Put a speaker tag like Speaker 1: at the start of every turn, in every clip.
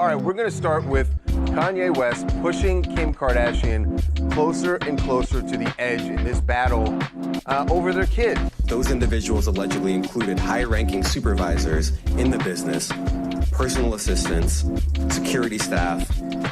Speaker 1: All right, we're going to start with Kanye West pushing Kim Kardashian closer and closer to the edge in this battle over their kid.
Speaker 2: Those individuals allegedly included high-ranking supervisors in the business, personal assistants, security staff,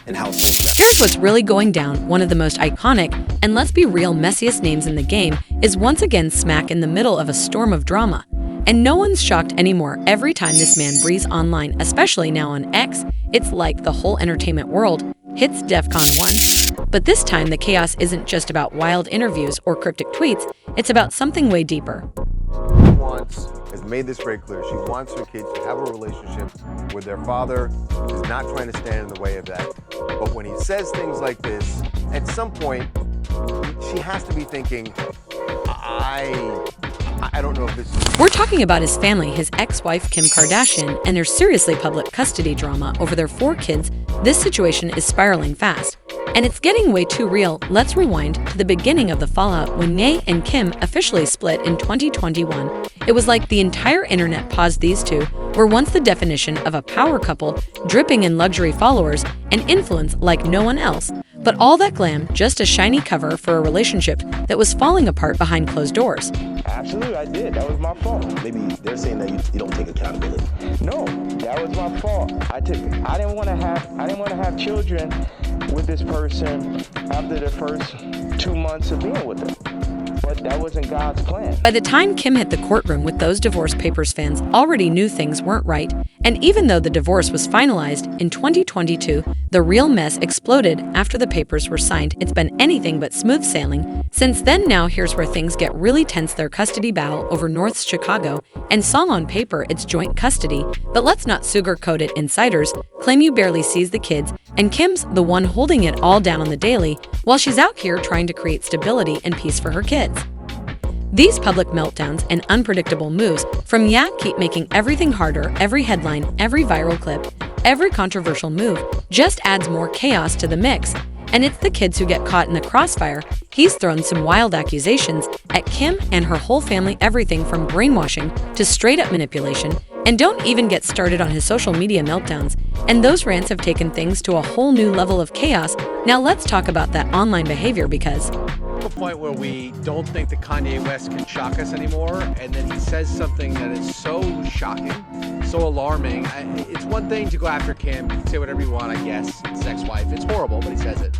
Speaker 2: and household staff.
Speaker 3: Here's what's really going down. One of the most iconic, and let's be real, messiest names in the game is once again smack in the middle of a storm of drama. And no one's shocked anymore every time this man breathes online, especially now on X. It's like the whole entertainment world hits DEFCON 1. But this time, the chaos isn't just about wild interviews or cryptic tweets. It's about something way deeper.
Speaker 1: Has made this very clear. She wants her kids to have a relationship with their father. Is not trying to stand in the way of that. But when he says things like this, at some point, she has to be thinking, I don't know if this is...
Speaker 3: We're talking about his family, his ex-wife Kim Kardashian, and their seriously public custody drama over their 4 kids. This situation is spiraling fast. And it's getting way too real. Let's rewind to the beginning of the fallout when Ye and Kim officially split in 2021. It was like the entire internet paused. These two were once the definition of a power couple, dripping in luxury followers and influence like no one else. But all that glam, just a shiny cover for a relationship that was falling apart behind closed doors.
Speaker 4: Absolutely, I did. That was my fault.
Speaker 5: Maybe they're saying that you don't take accountability.
Speaker 4: No, that was my fault. I didn't want to have children with this person after the first 2 months of being with her. But that wasn't God's plan.
Speaker 3: By the time Kim hit the courtroom with those divorce papers, fans already knew things weren't right. And even though the divorce was finalized in 2022, the real mess exploded after the papers were signed. It's been anything but smooth sailing since then. Now here's where things get really tense. Their custody battle over North Chicago, and song on paper it's joint custody, but let's not sugarcoat it. Insiders claim you barely sees the kids, and Kim's the one holding it all down on the daily while she's out here trying to create stability and peace for her kids. These public meltdowns and unpredictable moves from Ye keep making everything harder. Every headline, every viral clip, every controversial move just adds more chaos to the mix. And it's the kids who get caught in the crossfire. He's thrown some wild accusations at Kim and her whole family, everything from brainwashing to straight-up manipulation. And don't even get started on his social media meltdowns. And those rants have taken things to a whole new level of chaos. Now let's talk about that online behavior, because
Speaker 6: a point where we don't think that Kanye West can shock us anymore, and then he says something that is so shocking, so alarming. It's one thing to go after Kim, you can say whatever you want, I guess, his ex-wife, it's horrible, but he says it.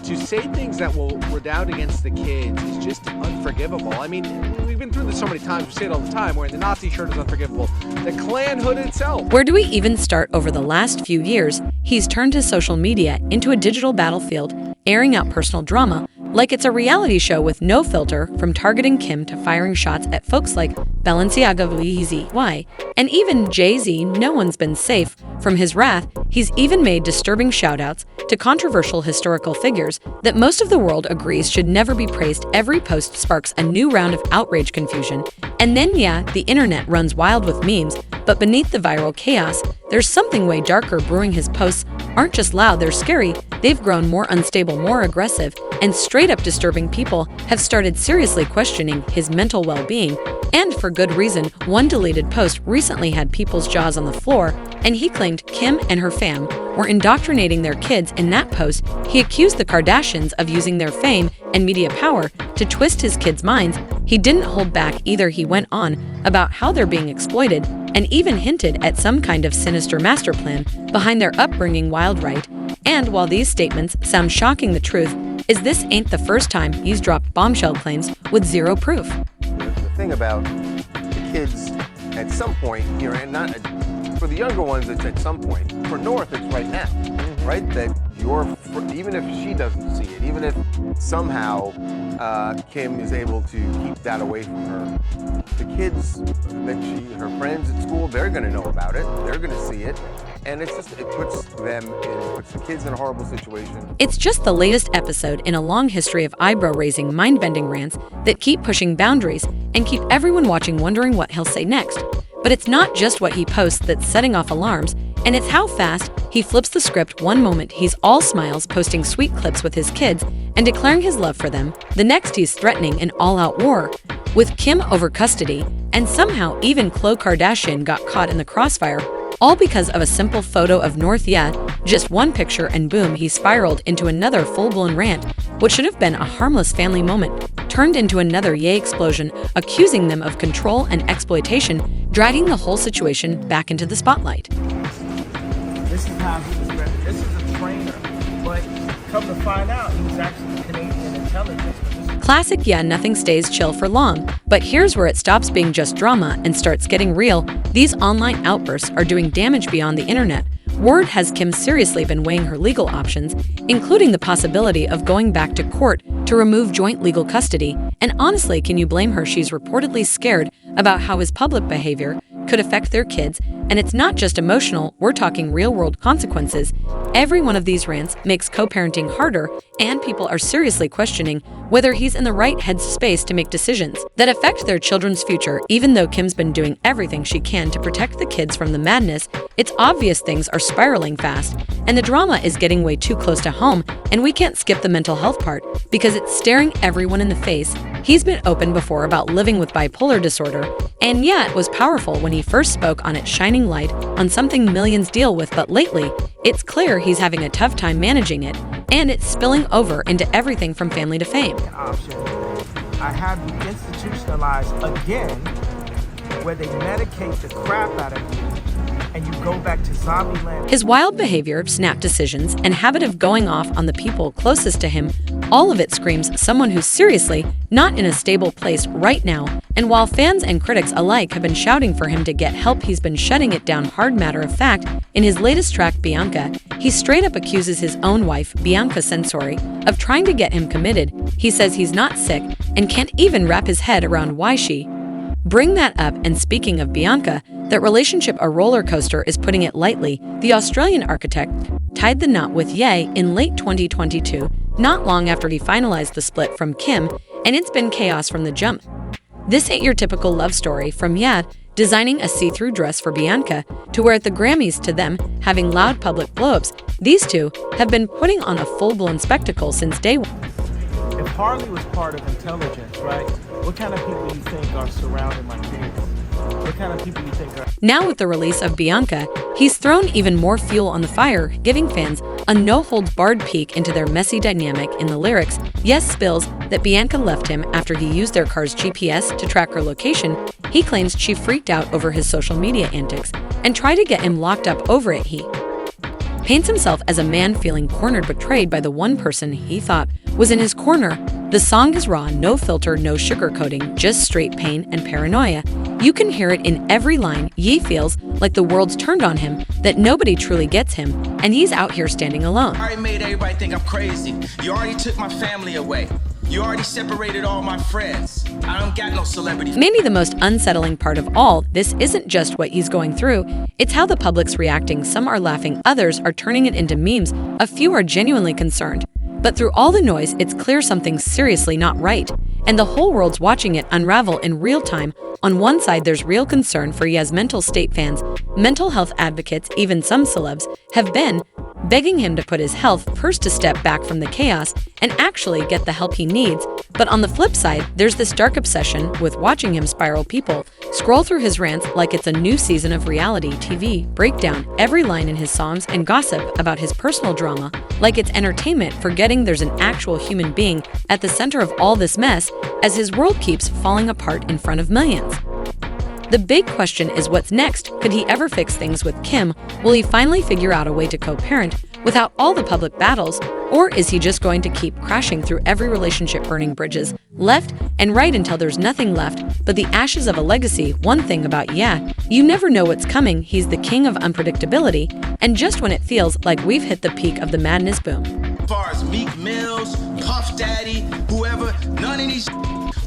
Speaker 6: To say things that will redound against the kids is just unforgivable. I mean, we've been through this so many times, we say it all the time, wearing the Nazi shirt is unforgivable. The Klan hood itself.
Speaker 3: Where do we even start? Over the last few years, he's turned his social media into a digital battlefield, airing out personal drama like it's a reality show with no filter, from targeting Kim to firing shots at folks like Balenciaga, Yeezy, and even Jay-Z. No one's been safe from his wrath. He's even made disturbing shoutouts to controversial historical figures that most of the world agrees should never be praised. Every post sparks a new round of outrage, confusion, and then the internet runs wild with memes. But beneath the viral chaos, there's something way darker brewing. His posts aren't just loud, they're scary. They've grown more unstable, more aggressive, and straight up disturbing. People have started seriously questioning his mental well-being, and for good reason. One deleted post recently had people's jaws on the floor, and he claimed Kim and her fam were indoctrinating their kids. In that post, he accused the Kardashians of using their fame and media power to twist his kids' minds. He didn't hold back either. He went on about how they're being exploited and even hinted at some kind of sinister master plan behind their upbringing. Wild, right? And while these statements sound shocking, the truth is this ain't the first time he's dropped bombshell claims with zero proof.
Speaker 1: The thing about the kids, at some point here, and not for the younger ones, it's at some point. For North, it's right now, right? That even if she doesn't see it, even if somehow Kim is able to keep that away from her, the kids that her friends at school, they're going to know about it. They're going to see it. And it puts the kids in a horrible situation.
Speaker 3: It's just the latest episode in a long history of eyebrow-raising, mind-bending rants that keep pushing boundaries and keep everyone watching, wondering what he'll say next. But it's not just what he posts that's setting off alarms, and it's how fast he flips the script. One moment he's all smiles, posting sweet clips with his kids and declaring his love for them. The next he's threatening an all-out war with Kim over custody, and somehow even Khloe Kardashian got caught in the crossfire, all because of a simple photo of North. Just one picture and boom, he spiraled into another full-blown rant. What should have been a harmless family moment turned into another Ye explosion, accusing them of control and exploitation, dragging the whole situation back into the spotlight.
Speaker 4: This is how he was ready. This is a trainer, but come to find out, he was actually Canadian intelligence.
Speaker 3: Classic yeah, nothing stays chill for long. But here's where it stops being just drama and starts getting real. These online outbursts are doing damage beyond the internet. Word has Kim seriously been weighing her legal options, including the possibility of going back to court to remove joint legal custody. And honestly, can you blame her? She's reportedly scared about how his public behavior could affect their kids. And it's not just emotional, we're talking real-world consequences. Every one of these rants makes co-parenting harder, and people are seriously questioning whether he's in the right headspace to make decisions that affect their children's future. Even though Kim's been doing everything she can to protect the kids from the madness, it's obvious things are spiraling fast, and the drama is getting way too close to home, and we can't skip the mental health part because it's staring everyone in the face. He's been open before about living with bipolar disorder, and yeah, it was powerful when he first spoke on it, shining light on something millions deal with, but lately, it's clear he's having a tough time managing it, and it's spilling over into everything from family to fame.
Speaker 4: Option. I have you institutionalized again, where they medicate the crap out of you, and you go back to zombie land.
Speaker 3: His wild behavior, snap decisions, and habit of going off on the people closest to him, all of it screams someone who's seriously not in a stable place right now. And while fans and critics alike have been shouting for him to get help, he's been shutting it down hard. Matter of fact, in his latest track, Bianca, he straight up accuses his own wife, Bianca Censori, of trying to get him committed. He says he's not sick and can't even wrap his head around why she bring that up. And speaking of Bianca, that relationship a roller coaster is putting it lightly. The Australian architect tied the knot with Ye in late 2022, not long after he finalized the split from Kim, and it's been chaos from the jump. This ain't your typical love story, from Ye designing a see-through dress for Bianca to wear at the Grammys to them having loud public blow-ups. These two have been putting on a full-blown spectacle since day one.
Speaker 4: If Harley was part of intelligence, right? What kind of people you think are surrounding my kids? What kind of people you think are...
Speaker 3: Now with the release of Bianca, he's thrown even more fuel on the fire, giving fans a no-holds-barred peek into their messy dynamic. In the lyrics, Yes spills that Bianca left him after he used their car's GPS to track her location. He claims she freaked out over his social media antics and tried to get him locked up over it. He paints himself as a man feeling cornered, betrayed by the one person he thought was in his corner. The song is raw, no filter, no sugarcoating, just straight pain and paranoia. You can hear it in every line. Ye feels like the world's turned on him, that nobody truly gets him, and he's out here standing alone.
Speaker 7: I already made everybody think I'm crazy. You already took my family away. You already separated all my friends. I don't got no celebrity.
Speaker 3: Maybe the most unsettling part of all this isn't just what he's going through, it's how the public's reacting. Some are laughing, others are turning it into memes, a few are genuinely concerned. But through all the noise, it's clear something's seriously not right, and the whole world's watching it unravel in real time. On one side, there's real concern for Ye's mental state. Fans, mental health advocates, even some celebs, have been begging him to put his health first, to step back from the chaos and actually get the help he needs. But on the flip side, there's this dark obsession with watching him spiral. People scroll through his rants like it's a new season of reality TV, break down every line in his songs, and gossip about his personal drama like it's entertainment, forgetting there's an actual human being at the center of all this mess as his world keeps falling apart in front of millions. The big question is, what's next? Could he ever fix things with Kim? Will he finally figure out a way to co-parent without all the public battles? Or is he just going to keep crashing through every relationship, burning bridges left and right until there's nothing left but the ashes of a legacy? One thing about Ye, you never know what's coming. He's the king of unpredictability, and just when it feels like we've hit the peak of the madness, boom.
Speaker 7: As far as Meek Mills, Puff Daddy, whoever, none of these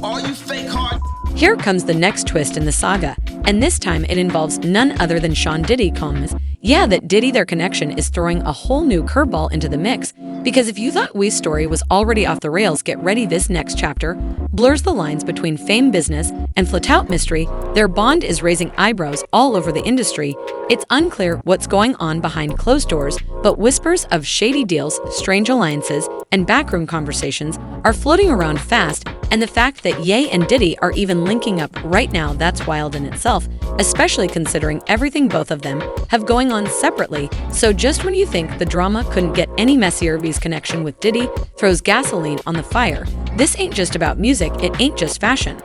Speaker 7: all you fake hard.
Speaker 3: Here comes the next twist in the saga, and this time it involves none other than Sean Diddy. That Diddy, their connection, is throwing a whole new curveball into the mix. Because if you thought We's story was already off the rails, get ready. This next chapter blurs the lines between fame, business, and flat-out mystery. Their bond is raising eyebrows all over the industry. It's unclear what's going on behind closed doors, but whispers of shady deals, strange alliances, and backroom conversations are floating around fast. And the fact that Ye and Diddy are even linking up right now, that's wild in itself, especially considering everything both of them have going on separately. So just when you think the drama couldn't get any messier, V's connection with Diddy throws gasoline on the fire. This ain't just about music, it ain't just fashion.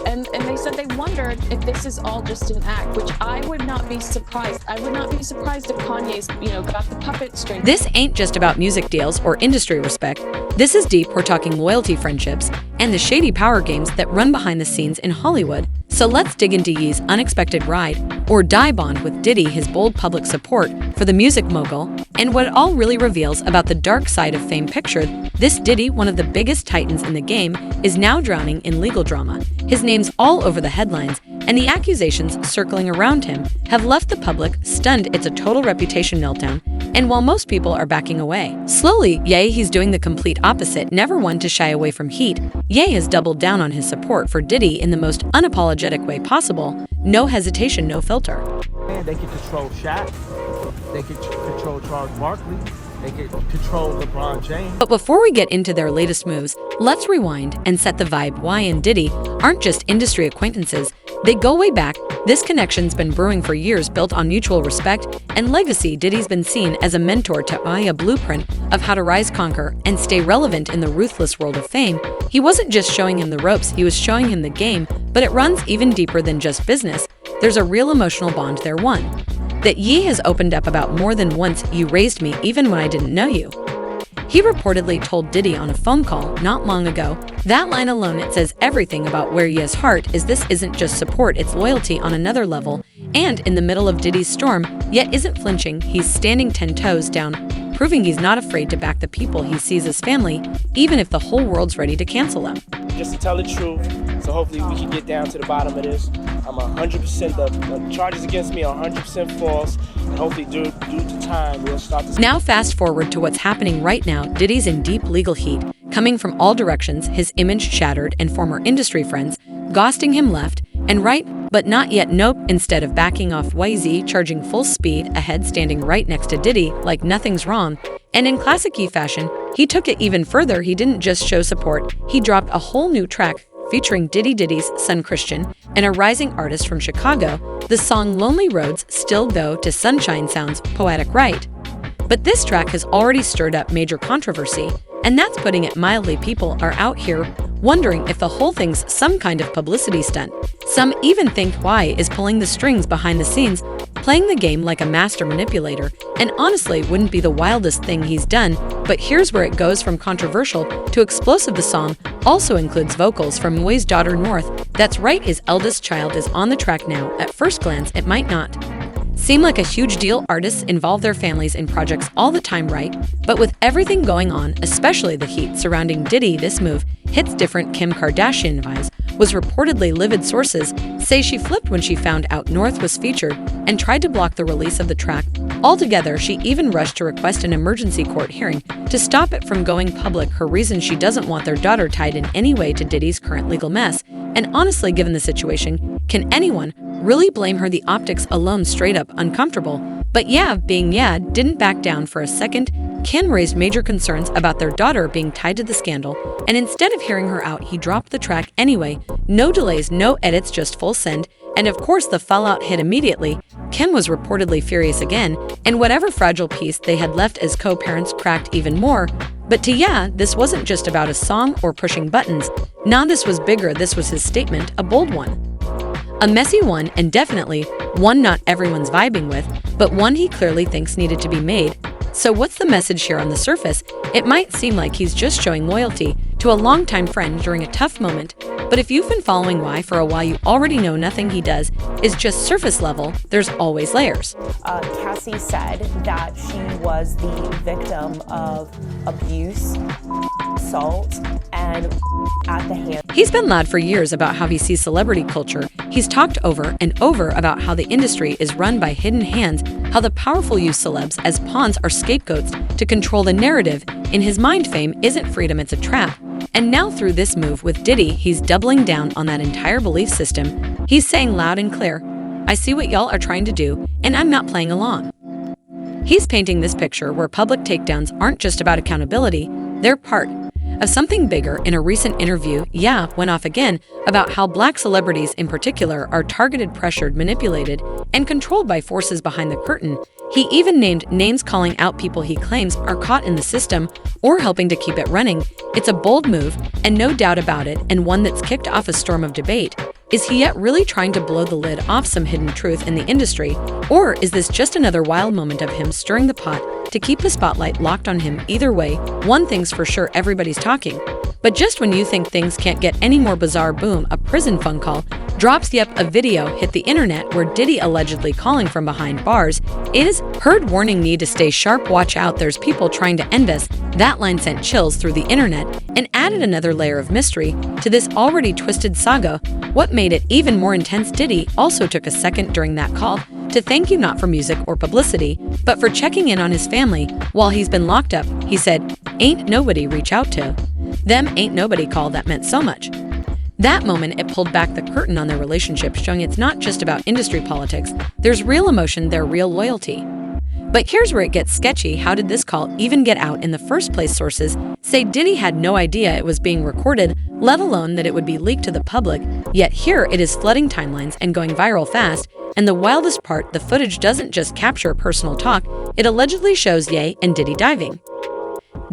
Speaker 8: And they said they wondered if this is all just an act, which I would not be surprised. I would not be surprised if Kanye's, got the puppet string.
Speaker 3: This ain't just about music deals or industry respect. This is deep. We're talking loyalty, friendships, and the shady power games that run behind the scenes in Hollywood. So let's dig into Ye's unexpected ride or die bond with Diddy, his bold public support for the music mogul, and what it all really reveals about the dark side of fame pictured. This Diddy, one of the biggest titans in the game, is now drowning in legal drama. His name's all over the headlines, and the accusations circling around him have left the public stunned. It's a total reputation meltdown, and while most people are backing away, slowly, he's doing the complete opposite. Never one to shy away from heat, Ye has doubled down on his support for Diddy in the most unapologetic way possible. No hesitation, no filter.
Speaker 9: And they can control Shaq, they can control Charles Barkley, they can control LeBron James.
Speaker 3: But before we get into their latest moves, let's rewind and set the vibe. Ye and Diddy aren't just industry acquaintances. They go way back. This connection's been brewing for years, built on mutual respect and legacy. Diddy's been seen as a mentor to Ye, a blueprint of how to rise, conquer, and stay relevant in the ruthless world of fame. He wasn't just showing him the ropes, he was showing him the game, but it runs even deeper than just business. There's a real emotional bond there, one that Ye has opened up about more than once. You raised me even when I didn't know you. He reportedly told Diddy on a phone call not long ago. That line alone, it says everything about where Ye's heart is. This isn't just support, it's loyalty on another level. And in the middle of Diddy's storm, Ye isn't flinching. He's standing 10 toes down, proving he's not afraid to back the people he sees as family, even if the whole world's ready to cancel them.
Speaker 10: Just to tell the truth, so hopefully we can get down to the bottom of this. I'm 100%, the charges against me are 100% false, and hopefully due to time, we'll start to...
Speaker 3: Now fast forward to what's happening right now. Diddy's in deep legal heat, coming from all directions, his image shattered, and former industry friends ghosting him left and right, but not yet. Nope. Instead of backing off, YZ charging full speed ahead, standing right next to Diddy like nothing's wrong. And in classic Ye fashion, he took it even further. He didn't just show support, he dropped a whole new track featuring Diddy's son Christian and a rising artist from Chicago. The song Lonely Roads, Still Go to Sunshine sounds poetic, right? But this track has already stirred up major controversy, and that's putting it mildly. People are out here wondering if the whole thing's some kind of publicity stunt. Some even think Ye is pulling the strings behind the scenes, playing the game like a master manipulator, and honestly wouldn't be the wildest thing he's done. But here's where it goes from controversial to explosive. The song also includes vocals from Ye's daughter North. That's right, his eldest child is on the track now. At first glance, it might not seem like a huge deal. Artists involve their families in projects all the time, right? But with everything going on, especially the heat surrounding Diddy, this move hits different. Kim Kardashian vibes was reportedly livid. Sources say she flipped when she found out North was featured and tried to block the release of the track altogether. She even rushed to request an emergency court hearing to stop it from going public. Her reason: she doesn't want their daughter tied in any way to Diddy's current legal mess. And honestly, given the situation, can anyone really blame her? The optics alone straight up uncomfortable. But being didn't back down for a second. Kim raised major concerns about their daughter being tied to the scandal, and instead of hearing her out, he dropped the track anyway. No delays, no edits, just full send. And of course, the fallout hit immediately. Kim was reportedly furious again, and whatever fragile peace they had left as co-parents cracked even more. But to this wasn't just about a song or pushing buttons. Nah, this was bigger. This was his statement, a bold one. A messy one, and definitely one not everyone's vibing with, but one he clearly thinks needed to be made. So what's the message here? On the surface, it might seem like he's just showing loyalty to a longtime friend during a tough moment. But if you've been following Ye for a while, you already know nothing he does is just surface level. There's always layers.
Speaker 11: Cassie said that she was the victim of abuse, assault, and at the hands.
Speaker 3: He's been loud for years about how he sees celebrity culture. He's talked over and over about how the industry is run by hidden hands, how the powerful use celebs as pawns or scapegoats to control the narrative. In his mind, fame isn't freedom, it's a trap. And now through this move with Diddy, he's doubling down on that entire belief system. He's saying loud and clear, I see what y'all are trying to do, and I'm not playing along. He's painting this picture where public takedowns aren't just about accountability, they're part of something bigger. In a recent interview, Ye went off again about how black celebrities in particular are targeted, pressured, manipulated, and controlled by forces behind the curtain. He even named names, calling out people he claims are caught in the system or helping to keep it running. It's a bold move, and no doubt about it, and one that's kicked off a storm of debate. Is he yet really trying to blow the lid off some hidden truth in the industry, or is this just another wild moment of him stirring the pot to keep the spotlight locked on him? Either way, one thing's for sure, everybody's talking. But just when you think things can't get any more bizarre, boom, a prison phone call drops. Yep, a video hit the internet where Diddy allegedly calling from behind bars is heard, warning, need to stay sharp, watch out, there's people trying to end us. That line sent chills through the internet and added another layer of mystery to this already twisted saga. What made it even more intense, Diddy also took a second during that call to thank you, not for music or publicity, but for checking in on his family while he's been locked up. He said, "Ain't nobody reach out to them, ain't nobody call that meant so much." That moment, it pulled back the curtain on their relationship, showing it's not just about industry politics. There's real emotion there, real loyalty. But here's where it gets sketchy. How did this call even get out in the first place? Sources say Diddy had no idea it was being recorded, let alone that it would be leaked to the public. Yet here it is, flooding timelines and going viral fast. And the wildest part, the footage doesn't just capture personal talk, it allegedly shows Ye and Diddy diving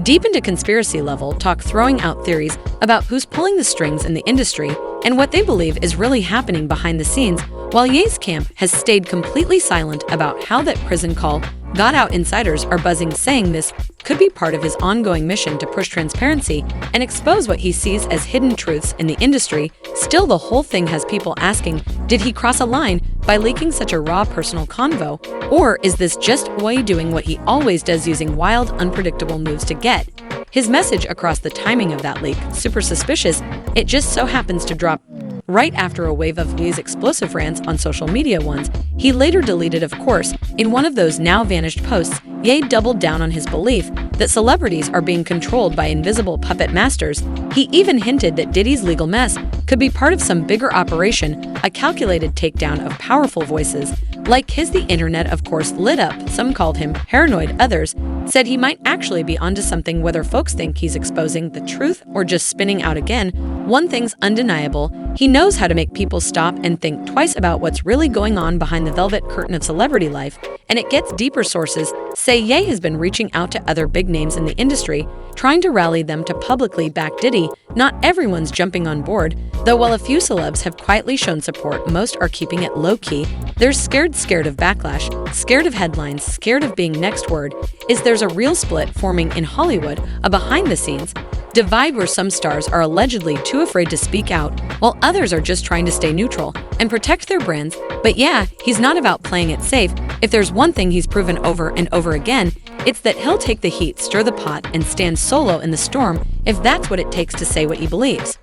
Speaker 3: deep into conspiracy level talk, throwing out theories about who's pulling the strings in the industry and what they believe is really happening behind the scenes, while Ye's camp has stayed completely silent about how that prison call got out. Insiders are buzzing, saying this could be part of his ongoing mission to push transparency and expose what he sees as hidden truths in the industry. Still, the whole thing has people asking, did he cross a line by leaking such a raw personal convo? Or is this just Ye doing what he always does, using wild, unpredictable moves to get his message across? The timing of that leak, super suspicious. It just so happens to drop right after a wave of Ye's explosive rants on social media, ones he later deleted, of course. In one of those now vanished posts, Ye doubled down on his belief that celebrities are being controlled by invisible puppet masters. He even hinted that Diddy's legal mess could be part of some bigger operation, a calculated takedown of powerful voices like his. The internet, of course, lit up. Some called him paranoid, others said he might actually be onto something. Whether folks think he's exposing the truth or just spinning out again, one thing's undeniable: he knows how to make people stop and think twice about what's really going on behind the velvet curtain of celebrity life. And it gets deeper. Sources say Ye has been reaching out to other big names in the industry, trying to rally them to publicly back Diddy. Not everyone's jumping on board, though. While a few celebs have quietly shown support, most are keeping it low-key. They're scared of backlash, scared of headlines, scared of being next. Word is there's a real split forming in Hollywood, a behind-the-scenes divide where some stars are allegedly too afraid to speak out, while others are just trying to stay neutral and protect their brands. But yeah, he's not about playing it safe. If there's one thing he's proven over and over again, it's that he'll take the heat, stir the pot, and stand solo in the storm if that's what it takes to say what he believes.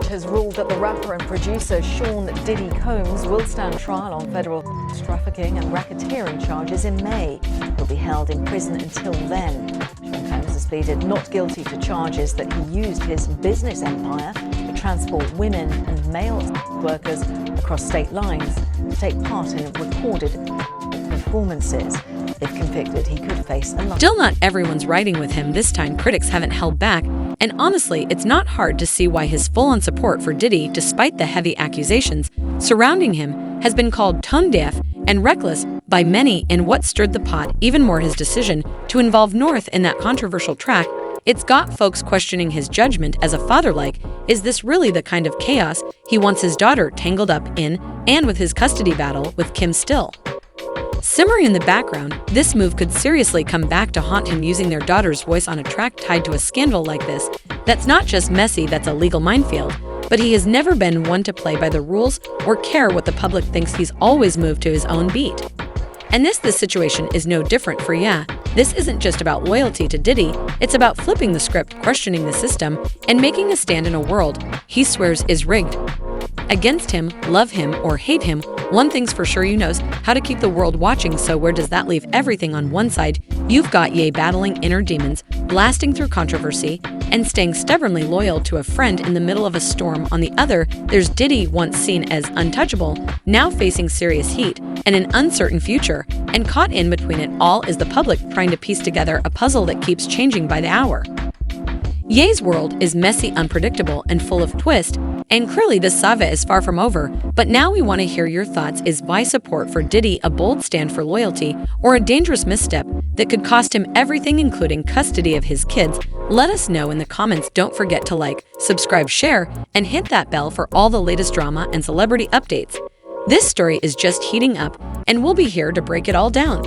Speaker 12: Has ruled that the rapper and producer Sean Diddy Combs will stand trial on federal trafficking and racketeering charges in May. He'll be held in prison until then. Sean Combs has pleaded not guilty to charges that he used his business empire to transport women and male workers across state lines to take part in recorded performances. If convicted, he could face a life.
Speaker 3: Still, not everyone's riding with him this time. Critics haven't held back, and honestly, it's not hard to see why his full-on support for Diddy, despite the heavy accusations surrounding him, has been called tone-deaf and reckless by many. And what stirred the pot even more, his decision to involve North in that controversial track. It's got folks questioning his judgment as a father. Like, is this really the kind of chaos he wants his daughter tangled up in? And with his custody battle with Kim still simmering in the background, this move could seriously come back to haunt him, using their daughter's voice on a track tied to a scandal like this. That's not just messy, that's a legal minefield. But he has never been one to play by the rules or care what the public thinks. He's always moved to his own beat. And this situation is no different for Ye. This isn't just about loyalty to Diddy, it's about flipping the script, questioning the system, and making a stand in a world he swears is rigged against him. Love him or hate him, one thing's for sure, you knows how to keep the world watching. So where does that leave everything? On one side, you've got Ye battling inner demons, blasting through controversy, and staying stubbornly loyal to a friend in the middle of a storm. On the other, there's Diddy, once seen as untouchable, now facing serious heat and an uncertain future. And caught in between it all is the public, trying to piece together a puzzle that keeps changing by the hour. Ye's world is messy, unpredictable, and full of twists, and clearly the saga is far from over. But now we want to hear your thoughts. Is Ye support for Diddy a bold stand for loyalty, or a dangerous misstep that could cost him everything, including custody of his kids? Let us know in the comments. Don't forget to like, subscribe, share, and hit that bell for all the latest drama and celebrity updates. This story is just heating up, and we'll be here to break it all down.